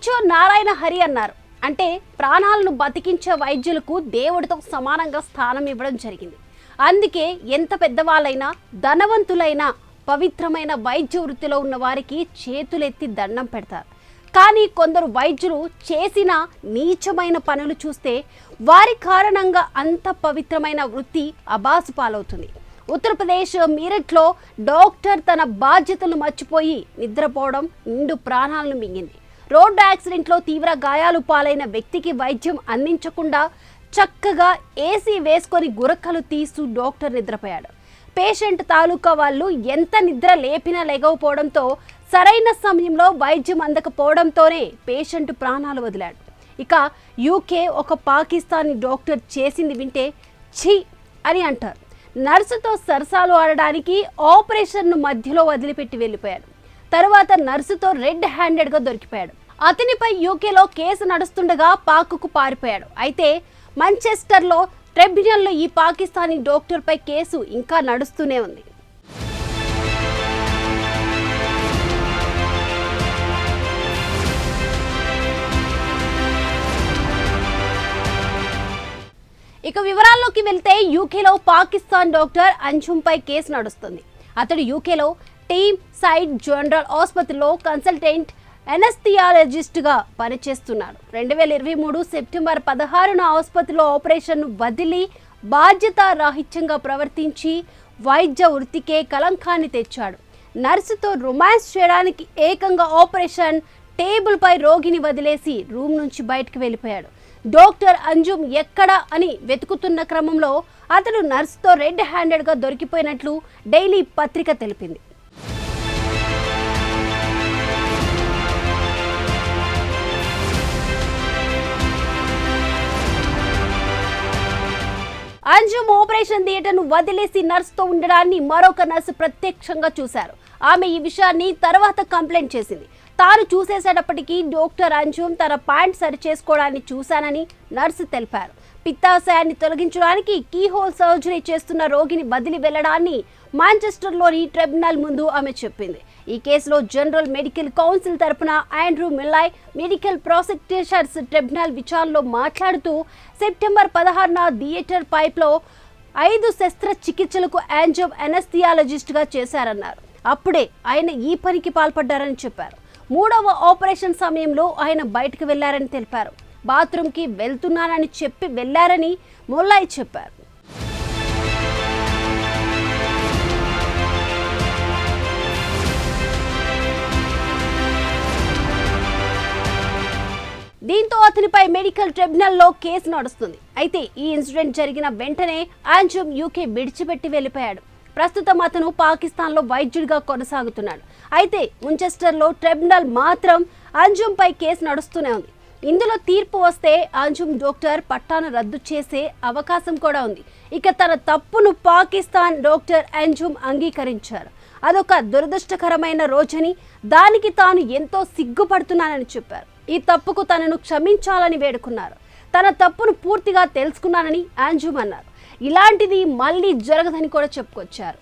HO Narayana Hari అన్నారు. అంటే ప్రాణాలను బతికించే వైద్యులకు దేవుడితో సమానంగా స్థానం ఇవ్వడం జరిగింది. అందుకే ఎంత పెద్దవాళ్ళైనా ధనవంతులైనా పవిత్రమైన వైద్య వృత్తిలో ఉన్న వారికి చేతులెత్తి దండం పెడతారు. కానీ కొందరు వైద్యులు చేసిన నీచమైన పనులు చూస్తే వారి కారణంగా అంత పవిత్రమైన వృత్తి అబాసు పాలవుతుంది. ఉత్తరప్రదేశ్ మీరట్లో డాక్టర్ తన బాధ్యతలు మర్చిపోయి నిద్రపోవడం నిండు ప్రాణాలను మింగింది. రోడ్డు యాక్సిడెంట్లో తీవ్ర గాయాలు పాలైన వ్యక్తికి వైద్యం అందించకుండా చక్కగా ఏసీ వేసుకొని గురకలు తీస్తూ డాక్టర్ నిద్రపోయాడు. పేషెంట్ తాలూకా వాళ్ళు ఎంత నిద్ర లేపినా లేకపోవడంతో సరైన సమయంలో వైద్యం అందకపోవడంతోనే పేషెంట్ ప్రాణాలు వదిలాడు. ఇక యూకే ఒక పాకిస్తానీ డాక్టర్ చేసింది వింటే ఛీ అని అంటారు. నర్సుతో సరసాలు ఆడడానికి ఆపరేషన్ను మధ్యలో వదిలిపెట్టి వెళ్ళిపోయాడు. తరువాత నర్సుతో రెడ్ హ్యాండెడ్గా దొరికిపోయాడు. అతనిపై యూకేలో కేసు నడుస్తుండగా పాక్కు పారిపోయాడు. అయితే మాంచెస్టర్లో ట్రిబ్యునల్లో ఈ పాకిస్తానీ డాక్టర్పై కేసు ఇంకా నడుస్తూనే ఉంది. ఇక వివరాల్లోకి వెళ్తే యూకేలో పాకిస్తాన్ డాక్టర్ అంజుమ్పై కేసు నడుస్తుంది. అతడు యూకేలో టీమ్ సైడ్ జనరల్ ఆసుపత్రిలో కన్సల్టెంట్ ఎనస్థియాలజిస్ట్గా పనిచేస్తున్నాడు. 2023 సెప్టెంబర్ 16న ఆసుపత్రిలో ఆపరేషన్ను వదిలి బాధ్యత రాహిత్యంగా ప్రవర్తించి వైద్య వృత్తికే కలంకాన్ని తెచ్చాడు. నర్సుతో రొమాన్స్ చేయడానికి ఏకంగా ఆపరేషన్ టేబుల్పై రోగిని వదిలేసి రూమ్ నుంచి బయటకు వెళ్ళిపోయాడు. డాక్టర్ అంజుమ్ ఎక్కడా అని వెతుకుతున్న క్రమంలో అతడు నర్సుతో రెడ్ హ్యాండెడ్గా దొరికిపోయినట్లు డైలీ పత్రిక తెలిపింది. అంజుమ్ ఆపరేషన్ థియేటర్ను వదిలేసి నర్సుతో ఉండడాన్ని మరొక నర్సు ప్రత్యక్షంగా చూశారు. ఆమె ఈ విషయాన్ని తర్వాత కంప్లైంట్ చేసింది. తాను చూసేసేటప్పటికీ డాక్టర్ అంజుమ్ తన ప్యాంట్ సరి చేసుకోవడాన్ని చూశానని నర్సు తెలిపారు. పిత్తాశయాన్ని తొలగించడానికి కీహోల్ సర్జరీ చేస్తున్న రోగిని వదిలి వెళ్లడాన్ని మాంచెస్టర్లోని ట్రిబ్యునల్ ముందు ఆమె చెప్పింది. ఈ కేసులో జనరల్ మెడికల్ కౌన్సిల్ తరపున ఆండ్రూ మిల్లాయ్ మెడికల్ ప్రాసిక్యూటర్స్ ట్రిబ్యునల్ విచారణలో మాట్లాడుతూ సెప్టెంబర్ 16న థియేటర్ పైప్లో 5 శస్త్రచికిత్సలకు అంజుమ్ ఎనస్థియాలజిస్ట్గా చేశారన్నారు. అప్పుడే ఆయన ఈ పనికి పాల్పడ్డారని చెప్పారు. 3వ ఆపరేషన్ సమయంలో ఆయన బయటకు వెళ్లారని తెలిపారు. బాత్రూంకి వెళ్తున్నానని చెప్పి వెళ్లారని ముల్లాయ్ చెప్పారు. దీంతో అతనిపై మెడికల్ ట్రిబ్యునల్లో కేసు నడుస్తుంది. అయితే ఈ ఇన్సిడెంట్ జరిగిన వెంటనే అంజుమ్ యూకే విడిచిపెట్టి వెళ్ళిపోయాడు. ప్రస్తుతం అతను పాకిస్తాన్లో వైద్యుడిగా కొనసాగుతున్నాడు. అయితే మాంచెస్టర్లో ట్రిబ్యునల్ మాత్రం అంజుమ్పై కేసు నడుస్తూనే ఉంది. ఇందులో తీర్పు వస్తే అంజుమ్ డాక్టర్ పట్టాను రద్దు చేసే అవకాశం కూడా ఉంది. ఇక తన తప్పును పాకిస్తాన్ డాక్టర్ అంజుమ్ అంగీకరించారు. అదొక దురదృష్టకరమైన రోజని, దానికి తాను ఎంతో సిగ్గుపడుతున్నానని చెప్పారు. ఈ తప్పుకు తనను క్షమించాలని వేడుకున్నారు. తన తప్పును పూర్తిగా తెలుసుకున్నానని అంజుమ్ అన్నారు. ఇలాంటిది మళ్ళీ జరగదని కూడా చెప్పుకొచ్చారు.